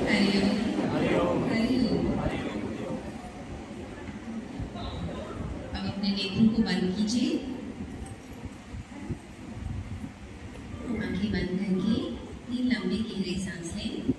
हरिओम। अब अपने नेत्रों को बंद कीजिए, आंखें बंद करके 3 लंबे गहरे सांस लें।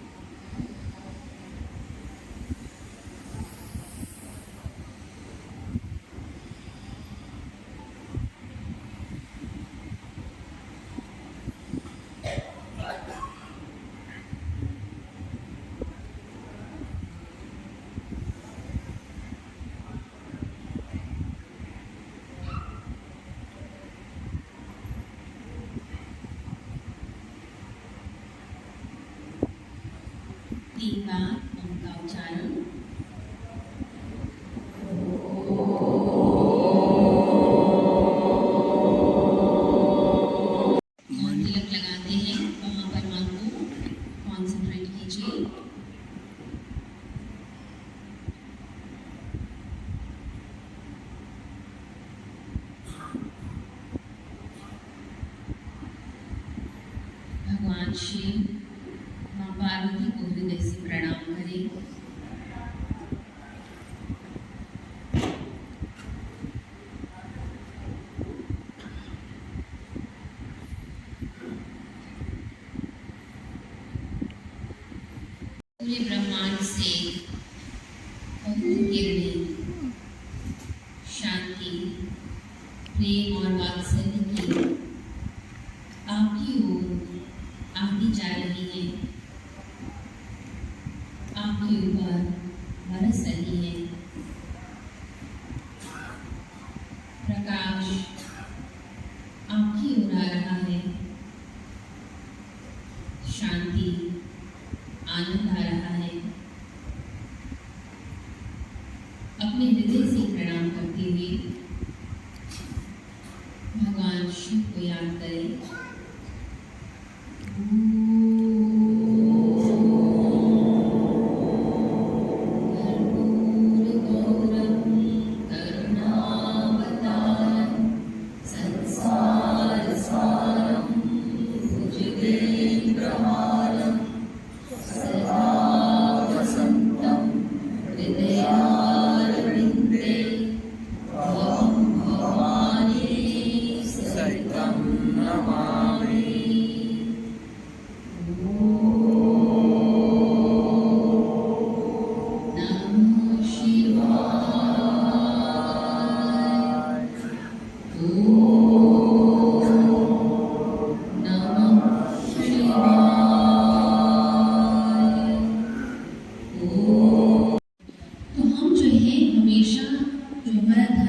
तीन बार ओम का उच्चारण। और तिलक लगाते हैं, वहाँ पर मन को कॉन्सेंट्रेट कीजिए। भगवान शिव, माँ पार्वती को हृदय से प्रणाम करें। पूरे ब्रह्मांड से पवित्र किरणें शांति, प्रेम और वात्सल्य की आपकी ओर आती जा रही है, आपके ऊपर बरस रही है। प्रकाश आपकी ओर आ रहा है, शांति, आनंद आ रहा है। अपने हृदय से प्रणाम करते हुए भगवान शिव को याद करें।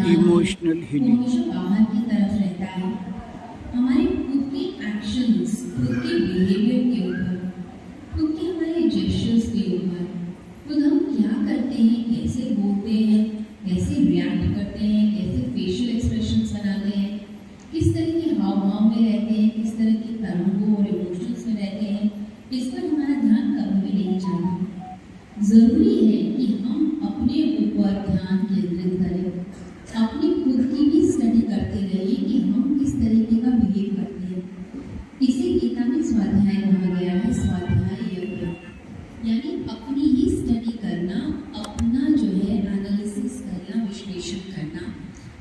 इमोशनल हीलिंग बाहर की तरफ रहता है, हमारे खुद के एक्शंस, खुद के बिहेवियर के ऊपर, खुद के हमारे जेस्चर्स के ऊपर, खुद हम क्या करते हैं, कैसे बोलते हैं, कैसे रिएक्ट करते हैं, कैसे फेशियल एक्सप्रेशंस बनाते हैं, किस तरह के हाव भाव में रहते हैं, किस तरह के तरंगों और इमोशंस में रहते हैं, इस पर हमारा ध्यान कभी भी नहीं जाता। जरूरी है कि हम अपने ऊपर ध्यान केंद्रित करें, अपनी खुद की भी स्टडी करते रहिए कि हम किस तरीके का बिहेव करते हैं। इसे गीता में स्वाध्याय कहा गया है, स्वाध्याय यज्ञ, यानी अपनी ही स्टडी करना, अपना जो है एनालिसिस करना, विश्लेषण करना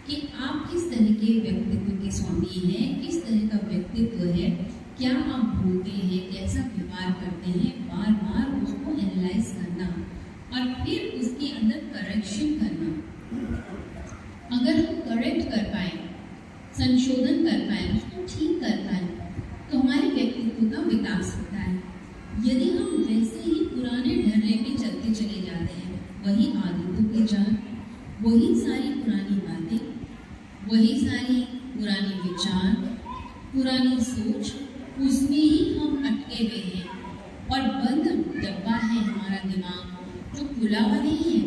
कि आप किस तरह के व्यक्तित्व के स्वामी हैं, किस तरह का व्यक्तित्व है, क्या आप बोलते हैं, कैसा व्यवहार करते हैं, बार बार उसको एनालाइज करना और फिर उसके अंदर करेक्शन करना। अगर हम करेक्ट कर पाए, संशोधन कर पाए, उसको ठीक कर पाए, तो हमारे व्यक्तित्व का विकास होता है। यदि हम वैसे ही पुराने ढर्रे में चलते चले जाते हैं, वही आदतों के जाल, वही सारी पुरानी बातें, वही सारी पुरानी विचार, पुरानी सोच, उसमें ही हम अटके हुए हैं और बंद डब्बा है हमारा दिमाग, जो खुला हुआ नहीं है,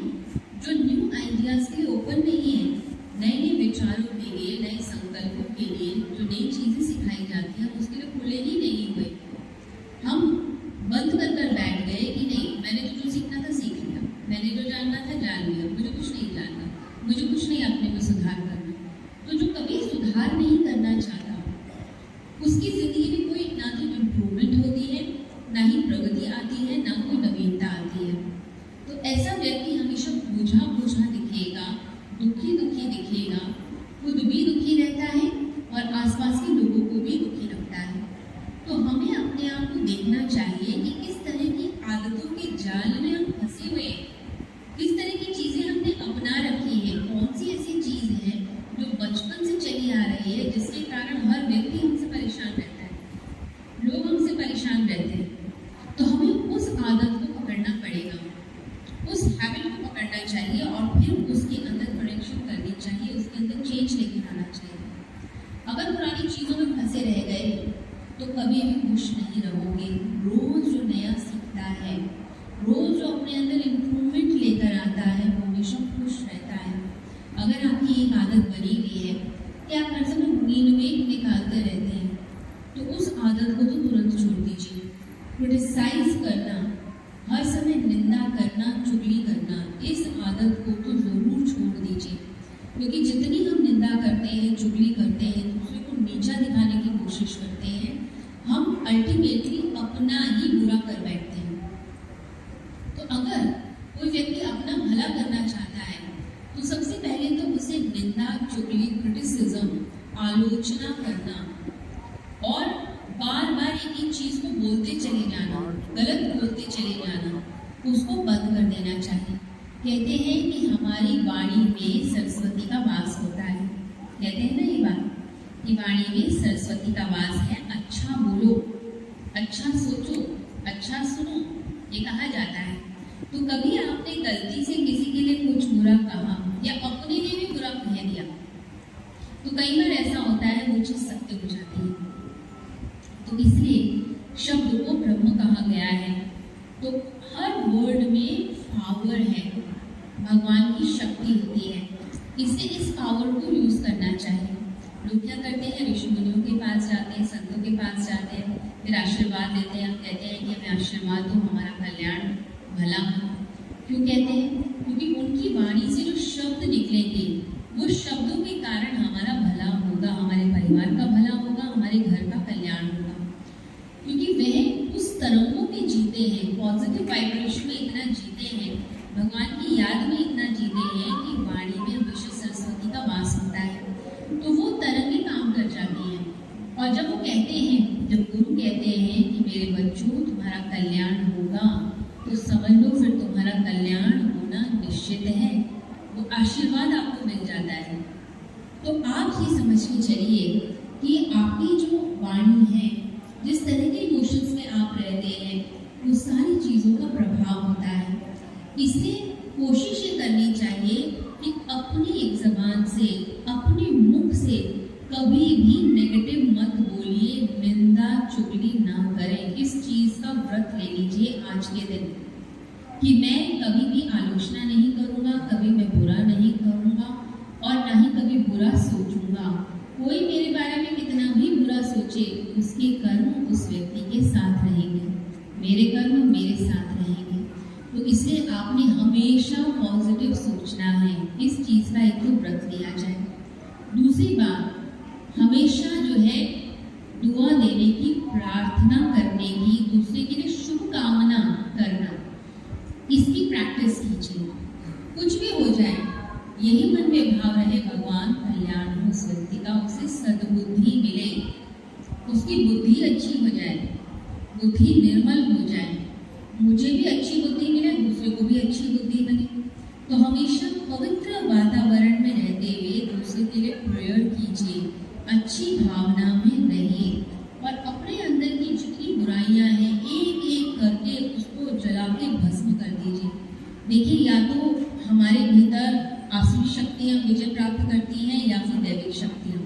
जो न्यू आइडियाज के ओपन नहीं है, नए नए विचारों के लिए, नए संकल्पों के लिए जो नई चीज़ें सिखाई जाती हैं, उसके लिए खुले ही नहीं हुए। हम बंद कर बैठ गए कि नहीं, मैंने तो जो सीखना था सीख लिया, मैंने जो जानना था जान लिया, मुझे कुछ नहीं जानना, मुझे कुछ नहीं अपने में सुधार करना। तो जो कभी सुधार नहीं करना चाहता, उसकी ज़िंदगी में कोई ना तो इम्प्रूवमेंट होती है, ना ही प्रगति आती है, ना कोई नवीनता आती है। तो ऐसा व्यक्ति हमेशा बोझा बोझा दिखेगा, दुखी दुखी दिखेगा, खुद भी दुखी रहता है और आसपास के लोगों को भी दुखी रखता है। तो हमें अपने आप को देखना चाहिए कि किस तरह की आदतों के जाल में हम फंसे हुए हैं, किस तरह की चीज़ें हमने अपना रखी है, कौन सी ऐसी चीज़ है जो बचपन से चली आ रही है जिसके कारण हर व्यक्ति हमसे परेशान रहता है, लोग हमसे परेशान रहते हैं। तो हमें उस आदत को पकड़ना पड़ेगा, उस हैबिट को पकड़ना चाहिए और फिर उसके अंदर करेक्शन करनी चाहिए, उसके अंदर चेंज लेकर आना चाहिए। अगर पुरानी चीज़ों में फंसे रह गए तो कभी भी खुश नहीं रहोगे। रोज जो नया सीखता है, रोज जो अपने अंदर इम्प्रूवमेंट लेकर आता है, वो हमेशा खुश रहता है। अगर आपकी एक आदत बनी हुई है कि आप हर समय नींद में निकालते रहते हैं, तो उस आदत को तो तुरंत छोड़ दीजिए। क्रिटिसाइज करना, हर समय निंदा करना, चुगली करना, इस आदत को तो ज़रूर छोड़ दीजिए। क्योंकि जितनी हम निंदा करते हैं, चुगली करते हैं, दूसरे को नीचा दिखाने की कोशिश करते हैं, हम अल्टीमेटली अपना ही बुरा कर बैठते हैं। तो अगर कोई व्यक्ति अपना भला करना चाहता है तो सबसे पहले तो उसे निंदा, चुगली, क्रिटिसिज्म, आलोचना करना और बार बार एक ही चीज़ को बोलते चले जाना, गलत बोलते चले जाना, उसको बंद कर देना चाहिए। कहते हैं कि हमारी वाणी में सरस्वती का वास होता है। कहते हैं ना ये बात कि वाणी में सरस्वती का वास है। अच्छा बोलो, अच्छा सोचो, अच्छा सुनो, ये कहा जाता है। तो कभी आपने गलती से किसी के लिए कुछ बुरा कहा या अपने लिए भी बुरा कह दिया, तो कई बार ऐसा होता है वो चीज़ सत्य हो जाती है। तो इसलिए शब्द को ब्रह्म कहा गया है। तो हर वर्ड में पावर है, भगवान की शक्ति होती है, इसलिए इस पावर को यूज़ करना चाहिए। लोग क्या करते हैं, ऋषि मुनियों के पास जाते हैं, संतों के पास जाते हैं, फिर आशीर्वाद देते हैं, कहते हैं कि हमें आशीर्वाद दो, हमारा कल्याण भला हो। क्यों कहते हैं? क्योंकि उनकी वाणी से जो शब्द निकलेंगे वो शब्दों के कारण हमारा भला होगा, हमारे परिवार का भला होगा, हमारे घर का कल्याण होगा। क्योंकि वह उस तरंगों में जीते हैं, पॉजिटिव वाइब्रेशन में इतना जीते हैं, भगवान की याद में इतना जीते हैं कि वाणी में हमेशा सरस्वती का वास होता है। तो वो तरंगें काम कर जाती हैं। और जब वो कहते हैं, जब गुरु कहते हैं कि मेरे बच्चों तुम्हारा कल्याण होगा, तो समझ लो फिर तुम्हारा कल्याण होना निश्चित है, वो आशीर्वाद आपको मिल जाता है। तो आप ये समझ के चलिए कि आपकी जो वाणी है, जिस तरह के इमोशंस में आप रहते हैं, वो सारी चीज़ों का प्रभाव होता है। इसलिए कोशिश ये करनी चाहिए कि अपनी एक ज़बान से, अपने मुख से कभी भी नेगेटिव मत बोलिए, निंदा चुगली ना करें। इस चीज़ का व्रत ले लीजिए आज के दिन कि मैं कभी भी आलोचना नहीं करूँगा, कभी मैं बुरा नहीं करूँगा और ना ही कभी बुरा सोचूंगा। कोई मेरे बारे में कितना भी बुरा सोचे, उसके कर्म उस व्यक्ति के साथ रहेंगे, मेरे कर्म मेरे साथ रहेंगे। तो इसलिए आपने हमेशा पॉजिटिव सोचना है। इस चीज़ का एक तो व्रत लिया जाए। दूसरी बात, हमेशा जो है दुआ देने की, प्रार्थना करने की, दूसरे के लिए शुभकामना करना, इसकी प्रैक्टिस कीजिए। कुछ भी हो जाए, यही मन में भाव रहे, भगवान कल्याण हो उस व्यक्ति का, उसे सद्बुद्धि मिले, उसकी बुद्धि अच्छी हो जाए, बुद्धि निर्मल हो जाए, मुझे भी अच्छी बुद्धि मिले, दूसरे को भी अच्छी बुद्धि बने। तो हमेशा पवित्र वातावरण में रहते हुए दूसरे के लिए प्रेयर कीजिए, अच्छी भावना में रहिए और अपने अंदर की जितनी बुराइयां हैं एक एक करके उसको जला के भस्म कर दीजिए। देखिए, या तो हमारे भीतर आसुरी शक्तियाँ विजय प्राप्त करती हैं या फिर दैविक शक्तियाँ।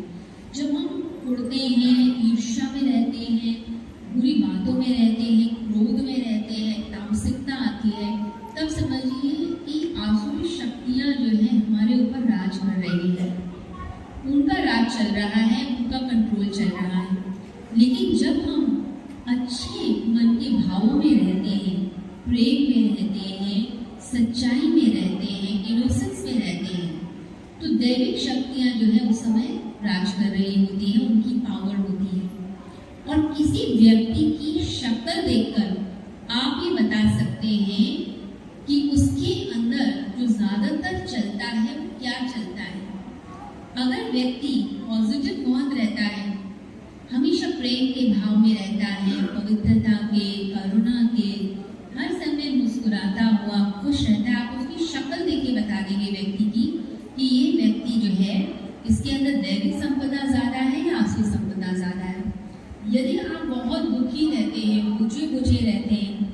जब हम उड़ते हैं, ईर्ष्या में रहते हैं, बुरी बातों में रहते हैं, क्रोध में रहते हैं, तामसिकता आती है, तब समझिए कि आसुरी शक्तियाँ जो है हमारे ऊपर राज कर रही है, उनका राज चल रहा है, उनका कंट्रोल चल रहा है। लेकिन जब हम अच्छे मन के भावों में रहते हैं, प्रेम में रहते हैं, सच्चाई में रहते हैं, इनोसेंस में रहते हैं, तो दैविक शक्तियाँ जो है उस समय राज कर रही होती है, उनकी पावर होती है। और किसी व्यक्ति की शक्ल देखकर आप ये बता सकते हैं कि उसकी अगर व्यक्ति पॉजिटिव बहुत रहता है, हमेशा प्रेम के भाव में रहता है, पवित्रता के, करुणा के, हर समय मुस्कुराता हुआ खुश रहता है, आप उसकी शक्ल देख के बता देंगे व्यक्ति की कि ये व्यक्ति जो है इसके अंदर दैविक संपदा ज्यादा है या आसुरी संपदा ज्यादा है। यदि आप बहुत दुखी रहते हैं, बुझे बुझे रहते हैं,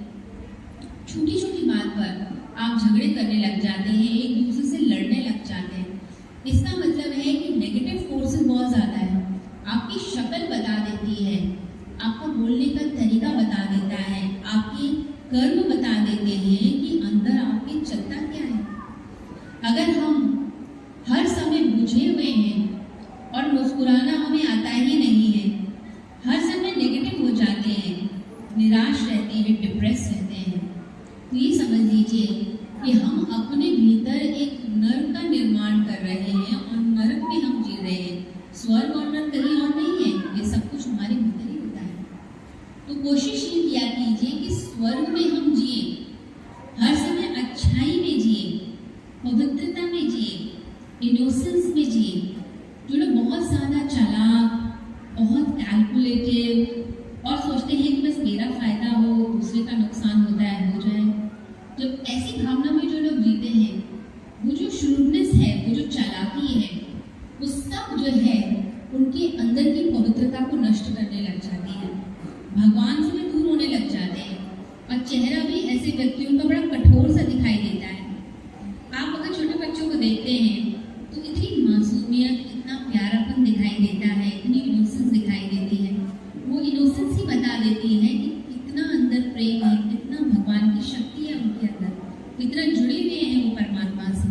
छोटी छोटी बात पर आप झगड़े करने लग जाते हैं, एक दूसरे से लड़ने लग जाते हैं, इसका मतलब है कि नेगेटिव फोर्सेस बहुत ज्यादा है। आपकी शक्ल बता देती है, आपका बोलने का तरीका बता देता है, आपके कर्म बता देते हैं कि अंदर आपके चलता क्या है। अगर हम हर समय बुझे हुए हैं और मुस्कुराना हमें आता ही नहीं है, हर समय नेगेटिव हो जाते हैं, निराश रहते हैं, डिप्रेस रहते हैं, तो ये समझ लीजिए कि हम अपने भीतर एक नर्क का निर्माण कर रहे हैं और नर्क में हम जी रहे हैं। स्वर्ग और नर्क कहीं और नहीं है, ये सब कुछ हमारे भीतर ही होता है। तो कोशिश ये किया कीजिए कि स्वर्ग में हम जिए, हर समय अच्छाई में जिए, पवित्रता में जिए, इनोसेंस में जिए। जो लोग बहुत ज़्यादा चालाक, बहुत कैलकुलेटिव और सोचते हैं कि बस मेरा फायदा हो, दूसरे का नुकसान होता है हो जाए, जब ऐसी भावना में जो लोग जीते हैं, वो जो श्रूडनेस है, वो जो चालाकी है, वो सब जो है उनके अंदर की पवित्रता को नष्ट करने लग जाती है, भगवान से भी दूर होने लग जाते हैं और चेहरा भी ऐसे व्यक्तियों का बड़ा कठोर सा दिखाई देता है। आप अगर छोटे बच्चों को देखते हैं तो इतनी मासूमियत, इतना प्यारापन दिखाई देता है, इतनी इनोसेंस दिखाई देती है। वो इनोसेंस ही बता देती है कि कितना अंदर प्रेम है, कितना भगवान की शक्ति है उनके अंदर, कितना जुड़े हुए हैं वो परमात्मा से।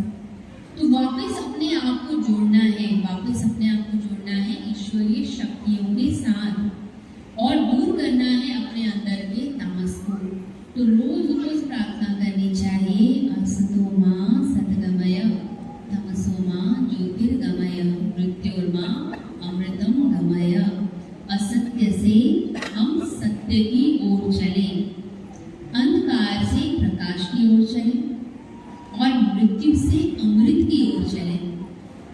तो वापस अपने आप को जोड़ना है, वापस अपने आप को जोड़ना है ईश्वरीय शक्तियों के साथ और दूर करना है अपने अंदर के तामस को। तो रोज रोज प्रार्थना करनी चाहिए, असतो मां सद्गमय, तमसो मां ज्योतिर्गमय, मृत्योर्मा अमृतम गमय। असत्य से हम सत्य की ओर चलें, अंधकार से प्रकाश की ओर चलें और मृत्यु से अमृत की ओर चलें।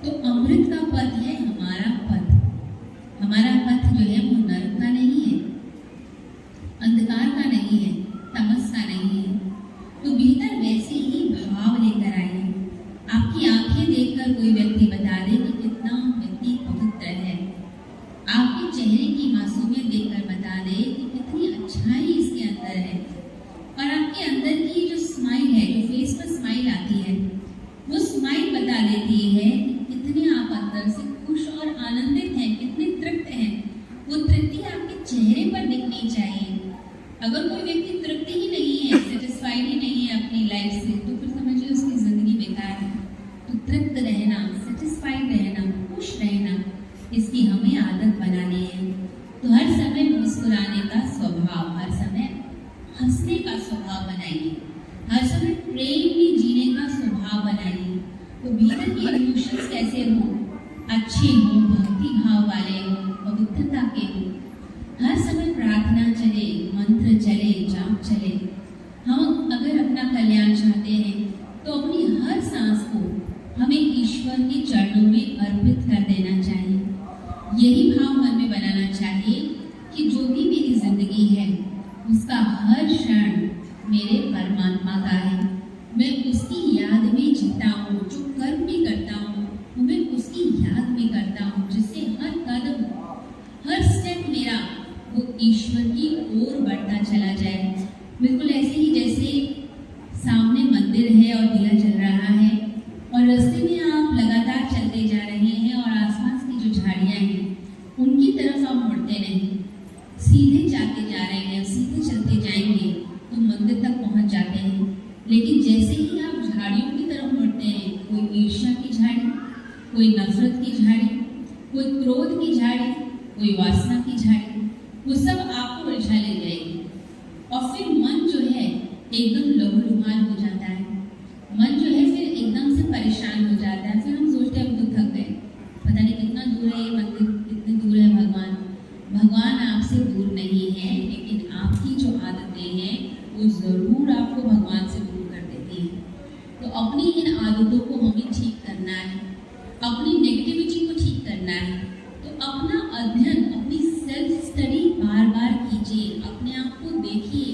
तो अमृत का पथ है हमारा पथ। हमारा पथ जो है वो नरक का नहीं है, अंधकार का नहीं है, तमस का नहीं है। तो भीतर वैसे ही भाव लेकर आइए। आपकी आंखें देखकर कोई व्यक्ति बता दे कि कितना व्यक्ति पवित्र है, आपके चेहरे की मासूमियत देखकर बता दे कि कितनी अच्छाई इसके अंदर है, और आपके अंदर की जो स्माइल है, जो फेस पर स्माइल आती है, वो स्माइल बता देती है कि कितने आप अंदर से खुश और आनंदित हैं, कितने तृप्त हैं। वो तृप्ति आपके चेहरे पर दिखनी चाहिए। अगर कोई व्यक्ति तृप्ति ही नहीं है, सेटिस्फाइड ही नहीं है अपनी लाइफ से, तो फिर समझिए उसकी जिंदगी बेकार है। तो तृप्त रहना, सेटिस्फाइड रहना, खुश रहना, इसकी हमें आदत बनानी है। तो हर समय मुस्कुराने का स्वभाव, हर समय हंसने का स्वभाव बनाइए, हर समय प्रेम में जीने का स्वभाव बनाइए। तो भीतर के इमोशंस कैसे हों, अच्छे हों, भक्ति भाव वाले हों, पवित्रता के हों। हर समय प्रार्थना चले, मंत्र चले, जाप चले। हम अगर अपना कल्याण चाहते हैं तो अपनी हर सांस को हमें ईश्वर के चरणों में अर्पित कर देना चाहिए। यही भाव मन में बनाना चाहिए कि जो भी मेरी जिंदगी है उसका हर क्षण मेरे परमात्मा का है। मैं उसकी याद में जीता हूँ, जो कर्म भी करता हूँ वो मैं उसकी याद में करता हूँ, जिससे हर कदम, हर स्टेप मेरा वो ईश्वर की ओर बढ़ता चला जाए। बिल्कुल ऐसे ही जैसे सामने मंदिर है और दिया जल रहा है और रास्ते में आप लगातार चलते जा रहे हैं और आसपास की जो झाड़ियाँ हैं उनकी तरफ आप मुड़ते नहीं, सीधे जाते जा रहे हैं, सीधे चलते जाएंगे तो मंदिर तक पहुंच जाते हैं। लेकिन जैसे ही आप झाड़ियों की तरफ मुड़ते हैं, कोई ईर्ष्या की झाड़ी, कोई नफरत की झाड़ी, कोई क्रोध की झाड़ी, कोई वासना की झाड़ी, वो सब आपको उलझा ले जाएगी और फिर मन जो है एकदम लहूलुहान हो जाता है। मन जो है फिर एकदम से परेशान हो जाता है। फिर हम सोचते हैं हम तो थक गए, पता नहीं कितना दूर है ये मंदिर, कितनी दूर है भगवान। भगवान आपसे दूर नहीं है, लेकिन आपकी जो आदतें हैं वो ज़रूर आपको भगवान से दूर कर देती हैं। तो अपनी इन आदतों को हमें ठीक करना है, अपनी नेगेटिविटी को बनना है तो अपना अध्ययन, अपनी सेल्फ स्टडी बार बार कीजिए। अपने आप को देखिए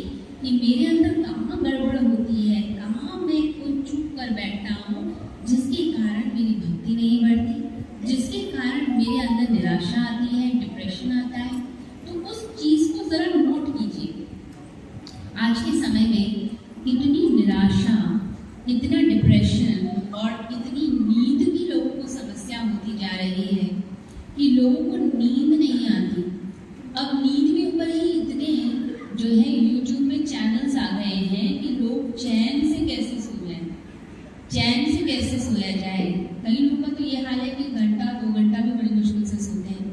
कि मेरे अंदर कहाँ गड़बड़ होती है, कहाँ मैं कुछ चुप कर बैठता हूँ जिसके कारण मेरी भक्ति नहीं बढ़ती, जिसके कारण मेरे अंदर निराशा आती है, डिप्रेशन आता है। तो उस चीज़ को ज़रा नोट कीजिए। आज के समय में इतनी निराशा, इतना डिप्रेशन और इतनी नींद की लोगों को समस्या होती जा रही है कि लोगों को नींद नहीं आती। अब नींद के ऊपर ही इतने जो है यूट्यूब में चैनल्स आ गए हैं कि लोग चैन से कैसे सो जाएं, चैन से कैसे सोया जाए। कई लोगों का तो ये हाल है कि घंटा 2 घंटा भी बड़ी मुश्किल से सोते हैं,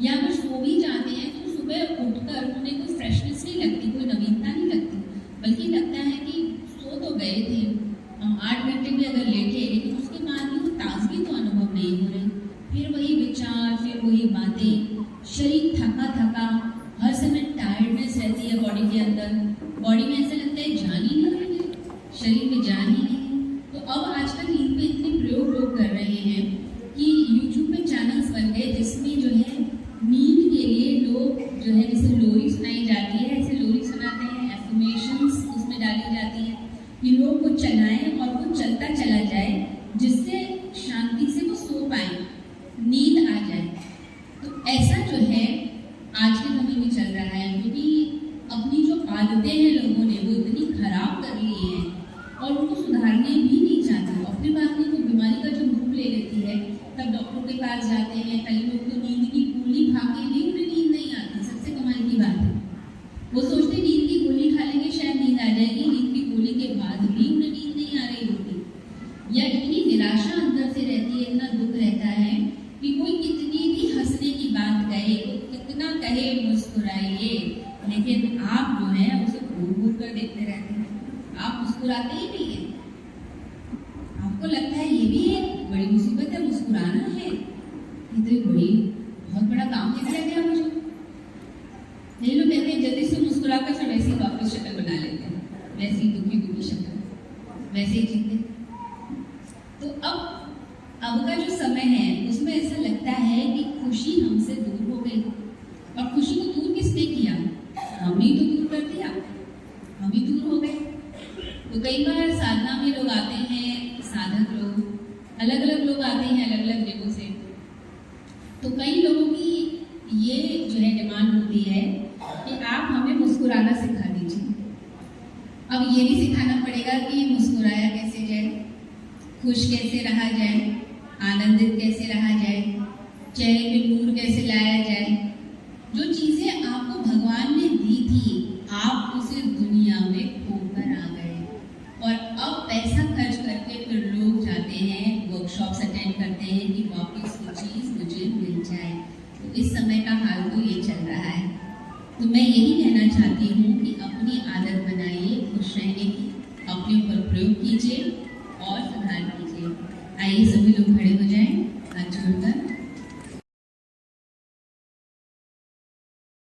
या फिर सो भी जाते हैं तो सुबह उठकर उन्हें कोई फ्रेशनेस नहीं लगती, कोई नवीनता नहीं लगती, बल्कि लगता है कि सो तो गए थे हम 8 घंटे भी अगर लेटे, लेकिन उसके बाद भी वो ताजगी तो अनुभव नहीं हो रही। फिर वही विचार, फिर वही बातें, शरीर थका थका, हर समय टायर्डनेस रहती है बॉडी के अंदर, बॉडी में ऐसा लगता है जान ही नहीं है, शरीर में जान ही नहीं है। तो अब आजकल नींद पे इतने प्रयोग लोग कर रहे हैं कि यूट्यूब में चैनल्स बन गए जिसमें जो है नींद के लिए लोग जो है जैसे लोरी सुनाई जाती है, ऐसे लोरी सुनाते हैं, एफर्मेशंस उसमें डाली जाती है कि लोग वो चलाएं और वो चलता चला जाए जिससे शांति से वो सो पाए, नींद आ जाए। तो ऐसा जो है आज के समय में चल रहा है, क्योंकि अपनी जो आदतें हैं लोगों ने वो इतनी खराब कर ली हैं और उनको सुधारने भी नहीं चाहते। और फिर बाद में वो बीमारी का जो रूप ले लेती है तब डॉक्टर के पास जाते हैं। कई लोग तो नींद की गोली खा के भी उन्हें नींद नहीं आती। सबसे कमाल की बात है, वो सोचते नींद की गोली खा लेंगे शायद नींद आ जाएगी, नींद की गोली के बाद भी उन्हें नींद नहीं आ रही होती। या इतनी निराशा अंदर से रहती है, इतना दुख रहता है कि कोई कितनी भी हंसने की बात कहे, कितना कहे मुस्कुराइए, लेकिन आप जो है उसे घूर घूर कर देखते रहते हैं, आप मुस्कुराते ही नहीं है। आपको लगता है ये भी एक बड़ी मुसीबत है, मुस्कुराना है, ये तो एक बड़ी बहुत बड़ा काम निकला गया मुझे। नहीं, लोग कहते हैं जल्दी से मुस्कुरा कर फिर वैसे ही वापस शक्ल बना लेते हैं, वैसे ही दुखी दुखी शक्ल, वैसे ही जीते। तो अब का जो समय है उसमें ऐसा लगता है कि खुशी हमसे दूर हो गई। और खुशी को दूर किसने किया? हमने तो दूर कर दिया, हम ही दूर हो गए। तो कई बार साधना में लोग आते हैं, साधक लोग, अलग अलग लोग आते हैं अलग अलग जगहों से। तो कई लोगों की ये जो है डिमांड होती है कि आप हमें मुस्कुराना सिखा दीजिए। अब ये भी सिखाना पड़ेगा कि मुस्कुराया कैसे जाए, खुश कैसे रहा जाए, आनंदित कैसे रहा जाए, चेहरे पे नूर कैसे लाया जाए। जो चीज़ें आपको भगवान ने दी थी, आप उसे दुनिया में खोकर आ गए और अब पैसा खर्च करके फिर लोग जाते हैं, वर्कशॉप्स अटेंड करते हैं कि वापस वो चीज़ मुझे मिल जाए। तो इस समय का हाल तो ये चल रहा है। तो मैं यही कहना चाहती हूँ कि अपनी आदत बनाइए खुश रहने की, अपने ऊपर प्रयोग कीजिए और सुधार कीजिए। आइए सभी लोग खड़े